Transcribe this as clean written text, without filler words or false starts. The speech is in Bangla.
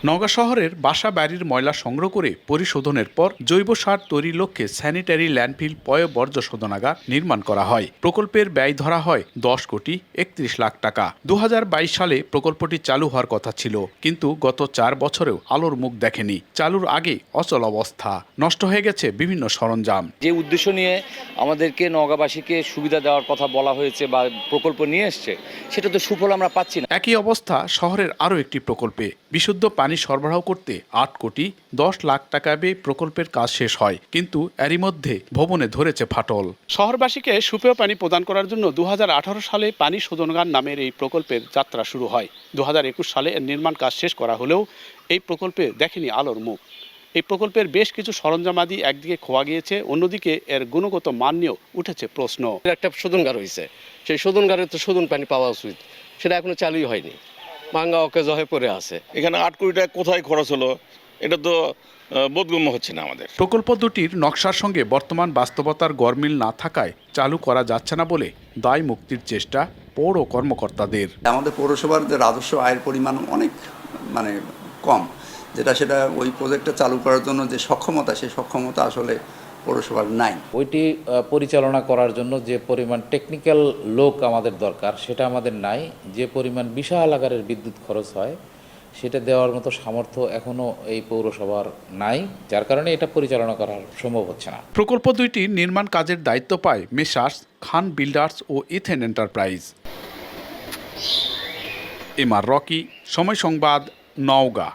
নওগাঁ শহরের বাসা বাড়ির ময়লা সংগ্রহ করে পরিশোধনের পর জৈব সার তৈরির লক্ষ্যে স্যানিটারি ল্যান্ডফিল পয় বর্জ্য শোধনাগার নির্মাণ করা হয়। প্রকল্পের ব্যয় ধরা হয় 10,31,00,000 টাকা। 2022 সালে প্রকল্পটি চালু হওয়ার কথা ছিল, কিন্তু গত 4 বছরেও আলোর মুখ দেখেনি। চালুর আগে অচল অবস্থা, নষ্ট হয়ে গেছে বিভিন্ন সরঞ্জাম। যে উদ্দেশ্য নিয়ে আমাদেরকে নওগাঁবাসীকে সুবিধা দেওয়ার কথা বলা হয়েছে বা প্রকল্প নিয়ে এসছে, সেটা তো সুফল আমরা পাচ্ছি না। একই অবস্থা শহরের আরও একটি প্রকল্পে। বিশুদ্ধ পানি সরবরাহ করতে 8,10,00,000 টাকা ব্যয়ে প্রকল্পের কাজ শেষ হয়, কিন্তু এরই মধ্যে ভবনে ধরেছে ফাটল। শহরবাসীকে সুপেয় পানি প্রদান করার জন্য 2018 সালে পানি শোধনাগার নামের এই প্রকল্পের যাত্রা শুরু হয়। 2021 সালে এর নির্মাণ কাজ শেষ করা হলেও এই প্রকল্পে দেখেনি আলোর মুখ। এই প্রকল্পের বেশ কিছু সরঞ্জামাদি একদিকে খোয়া গিয়েছে, অন্যদিকে এর গুণগত মান নিয়েও উঠেছে প্রশ্ন। একটা শোধনগার হয়েছে, সেই শোধনগারে তো শোধন পানি পাওয়া উচিত, সেটা এখনো চালুই হয়নি, ভাঙ্গা অকেজ হয়ে পড়ে আছে। এখানে 8 কোটি টাকা কোথায় খরচ হলো, এটা তো বোধগম্য হচ্ছে না আমাদের। প্রকল্প দুটির নকশার সঙ্গে বর্তমান বাস্তবতার গরমিল না থাকায় চালু করা যাচ্ছে না বলে দায় মুক্তির চেষ্টা পৌর কর্মকর্তাদের। আমাদের পৌরসভার যে রাজস্ব আয়ের পরিমাণ অনেক কম, সেটা ওই প্রজেক্টটা চালু করার জন্য যে সক্ষমতা, সেই সক্ষমতা আসলে পৌরসভার নাই। ওইটি পরিচালনা করার জন্য যে পরিমাণ টেকনিক্যাল লোক আমাদের দরকার সেটা আমাদের নাই। যে পরিমাণ বিশাল আকারের বিদ্যুৎ খরচ হয় সেটা দেওয়ার মতো সামর্থ্য এখনও এই পৌরসভার নাই, যার কারণে এটা পরিচালনা করা সম্ভব হচ্ছে না। প্রকল্প দুইটির নির্মাণ কাজের দায়িত্ব পায় মেসার্স খান বিল্ডার্স ও ইথেন এন্টারপ্রাইজ। এমআর রকি, সময় সংবাদ, নওগাঁ।